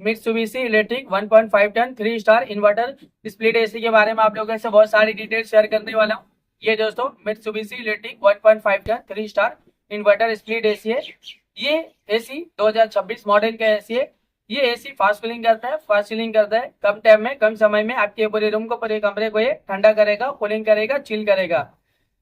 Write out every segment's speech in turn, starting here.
Mitsubishi Electric 1.5 ton 3 star inverter split AC के बारे में आप लोगों से बहुत सारी डिटेल शेयर करने वाला हूँ। ये दोस्तों Mitsubishi Electric 1.5 ton 3 star inverter split AC है। ये एसी 2026 मॉडल का एसी है। ये एसी फास्ट कूलिंग करता है, फास्ट चिलिंग करता है। कम टाइम में कम समय में आपके पूरे रूम को, पूरे कमरे को ये ठंडा करेगा, कूलिंग करेगा, चिल करेगा।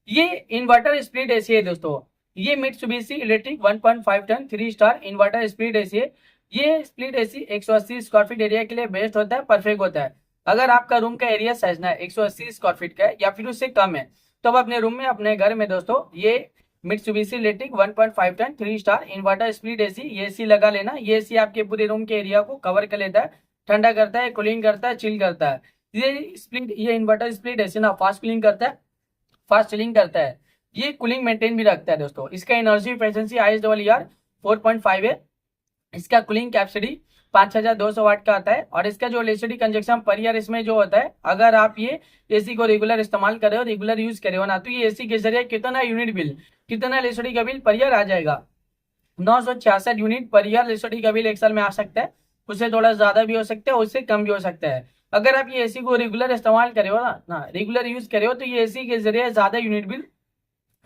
ये इन्वर्टर स्प्लिट एसी है दोस्तों। ये Mitsubishi Electric 1.5 ton 3 star inverter split AC है। ये split AC 180 square feet area के लिए बेस्ट होता है, परफेक्ट होता है। अगर आपका रूम का एरिया साइज ना 180 स्क्वायर फीट का है या फिर उससे कम है, तो आप अपने रूम में, अपने घर में दोस्तों ये Mitsubishi Electric 1.5 ton 3 star inverter split AC, ये एसी लगा लेना। ये एसी आपके पूरे रूम के एरिया को कवर कर लेता है, ठंडा करता है, कूलिंग करता है, चिल करता है। ये इन्वर्टर स्प्लिट एसी ना फास्ट कूलिंग करता है, फास्ट चिलिंग करता है। ये कूलिंग मेंटेन भी रखता है दोस्तों। इसका एनर्जी एफिशिएंसी ISWR 4.5 है। इसका कूलिंग कैपेसिटी 5200 वाट का आता है। और इसका जो इलेक्ट्रिसिटी कंजप्शन पर ईयर इसमें जो होता है, अगर आप ये एसी को रेगुलर इस्तेमाल कर रहे हो, रेगुलर यूज कर रहे हो ना, तो ये एसी के जरिए कितना यूनिट बिल, कितना इलेक्ट्रिसिटी का बिल पर ईयर आ जाएगा। 966 यूनिट पर ईयर इलेक्ट्रिसिटी का बिल एक साल में आ सकता है। उससे थोड़ा ज्यादा भी हो सकता है, उससे कम भी हो सकता है। अगर आप ये एसी को रेगुलर इस्तेमाल करे हो ना रेगुलर यूज करे हो, तो ये एसी के जरिए ज्यादा यूनिट बिल,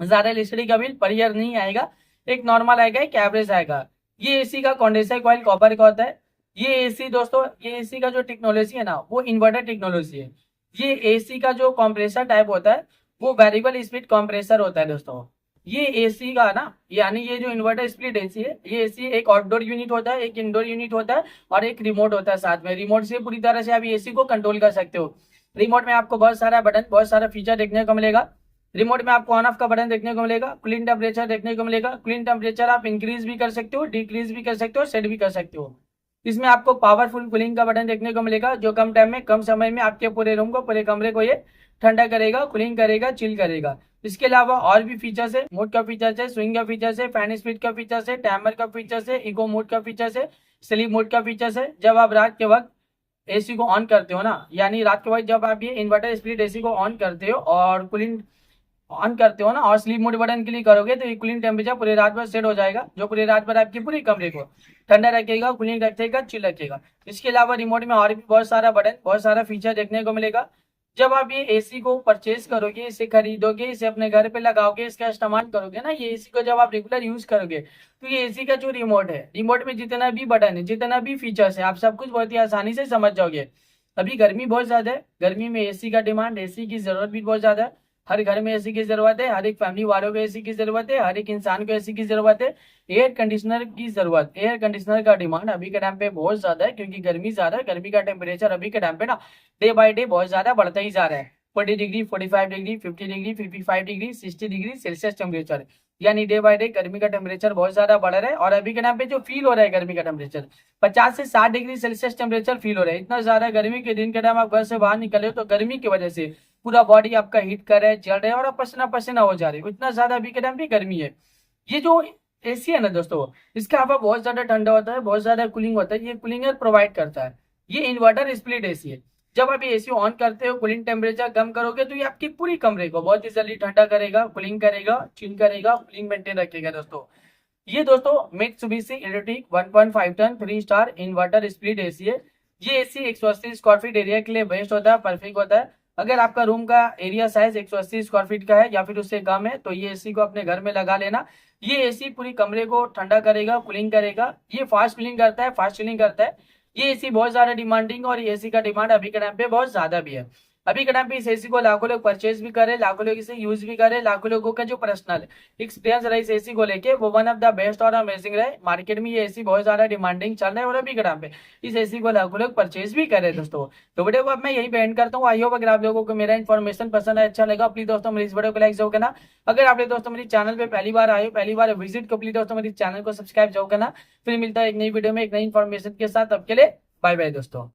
ज्यादा इलेक्ट्रिसिटी का बिल पर ईयर नहीं आएगा। एक नॉर्मल आएगा, एक एवरेज आएगा। ये एसी का कंडेंसर कॉइल कॉपर का होता है। ये एसी दोस्तों, ये एसी का जो टेक्नोलॉजी है ना, वो इन्वर्टर टेक्नोलॉजी है। ये एसी का जो कंप्रेसर टाइप होता है, वो वेरिएबल स्पीड कंप्रेसर होता है दोस्तों। ये एसी का ना, यानी ये जो इन्वर्टर स्प्लिट एसी है, ये एसी एक आउटडोर यूनिट होता है, एक इंडोर यूनिट होता है, और एक रिमोट होता है साथ में। रिमोट से पूरी तरह से आप एसी को कंट्रोल कर सकते हो। रिमोट में आपको बहुत सारा बटन, बहुत सारा फीचर देखने को मिलेगा। रिमोट में आपको ऑन ऑफ का बटन देखने को मिलेगा, कूलिंग टेम्परेचर देखने को मिलेगा। कूलिंग टेम्परेचर आप इंक्रीज भी कर सकते हो, डिक्रीज भी कर सकते हो, सेट भी कर सकते हो। इसमें आपको पावरफुल कूलिंग का बटन देखने को मिलेगा, जो कम टाइम में, कम समय में आपके पूरे रूम को, पूरे कमरे को ये ठंडा करेगा, कूलिंग करेगा, चिल करेगा। इसके अलावा और भी फीचर्स है, मोड का फीचर्स है, स्विंग का फीचर्स है, फैन स्पीड का फीचर्स है, टाइमर का फीचर्स है, इको मोड का फीचर्स है, स्लीप मोड का फीचर्स है। जब आप रात के वक्त एसी को ऑन करते हो ना, यानी रात के वक्त जब आप ये इन्वर्टर स्प्लिट एसी को ऑन करते हो और कूलिंग ऑन करते हो ना, और स्लीप मोड बटन क्लिक करोगे, तो ये कूलिंग टेम्परेचर पूरी रात भर सेट हो जाएगा, जो पूरी रात भर आपकी पूरी कमरे को ठंडा रखेगा, कूलिंग रखेगा, चिल रखेगा। इसके अलावा रिमोट में और भी बहुत सारा बटन, बहुत सारा फीचर देखने को मिलेगा। जब आप ये एसी को परचेज करोगे, इसे खरीदोगे, इसे अपने घर पे लगाओगे, इसका इस्तेमाल करोगे ना, ये एसी को जब आप रेगुलर यूज करोगे, तो ये एसी का जो रिमोट है, रिमोट में जितना भी बटन है, जितना भी फीचर्स है, आप सब कुछ बहुत ही आसानी से समझ जाओगे। अभी गर्मी बहुत ज्यादा है, गर्मी में एसी का डिमांड, एसी की जरूरत भी बहुत ज्यादा है। हर घर में एसी की जरूरत है, हर एक फैमिली वालों को एसी की जरूरत है, हर एक इंसान को एसी की जरूरत है। एयर कंडीशनर की जरूरत, एयर कंडीशनर का डिमांड अभी के टाइम पे बहुत ज्यादा है, क्योंकि गर्मी ज्यादा है। गर्मी का टेम्परेचर अभी के टाइम पे ना डे बाय डे बहुत ज्यादा बढ़ता ही जा रहा है। 40 degree, 45 degree, 50 degree, 55 degree, 60 degree Celsius temperature, यानी डे बाय डे गर्मी का टेम्परेचर बहुत ज्यादा बढ़ रहा है। और अभी के टाइम पे जो फील हो रहा है गर्मी का टेम्परेचर, 50 से 60 डिग्री सेल्सियस टेम्परेचर फील हो रहा है। इतना ज्यादा गर्मी के दिन के टाइम आप घर से बाहर निकले हो, तो गर्मी की वजह से पूरा बॉडी आपका हीट कर रहा है, जल रहा है, और आप पसीना पसीना हो जा रहे हो। इतना ज्यादा अभी के टाइम पे गर्मी है। ये जो एसी है ना दोस्तों, इसका हवा बहुत ज्यादा ठंडा होता है, बहुत ज्यादा कूलिंग होता है। ये कूलिंग प्रोवाइड करता है। ये इन्वर्टर स्प्लिट एसी है। जब आप ये एसी ऑन करते हो, कूलिंग टेम्परेचर कम करोगे, तो ये आपकी पूरी कमरे को बहुत ही जल्दी ठंडा करेगा, कूलिंग करेगा, चिल करेगा, कूलिंग मेंटेन रखेगा दोस्तों। ये दोस्तों Mitsubishi Electric 1.5 ton 3 star inverter split AC है। ये एसी 180 स्क्वायर फीट एरिया के लिए बेस्ट होता है, परफेक्ट होता है। अगर आपका रूम का एरिया साइज 180 स्क्वायर फीट का है या फिर उससे कम है, तो ये एसी को अपने घर में लगा लेना। ये एसी पूरी कमरे को ठंडा करेगा, कूलिंग करेगा। ये फास्ट कूलिंग करता है, फास्ट चिलिंग करता है। ये एसी बहुत ज्यादा डिमांडिंग, और ये एसी का डिमांड अभी के टाइम पे बहुत ज्यादा भी है। अभी के टाइम पे इस एसी को लाखों लोग परचेज भी करे, लाखों लोग इसे यूज भी करे। लाखों लोगों का जो पर्सनल एक्सपीरियंस रहा इस एसी को लेके, वो वन ऑफ द बेस्ट और अमेजिंग रहे। मार्केट में ये एसी बहुत ज्यादा डिमांडिंग चल रहा है, और अभी के टाइम पे इस एसी को लाखों लोग परचेज भी करे दोस्तों। तो वीडियो को अब मैं यही एंड करता हूँ। आई होप अगर आप लोगों को मेरा इन्फॉर्मेशन पसंद है, अच्छा लगा, प्लीज दोस्तों मेरी इस वीडियो को लाइक जरूर करना। अगर आप दोस्तों मेरे चैनल पे पहली बार आए हो, पहली बार विजिट को, प्लीज दोस्तों मेरे चैनल को सब्सक्राइब जरूर करना। फिर मिलता है एक नई वीडियो में एक नई इन्फॉर्मेशन के साथ। अब के लिए बाय बाय दोस्तों।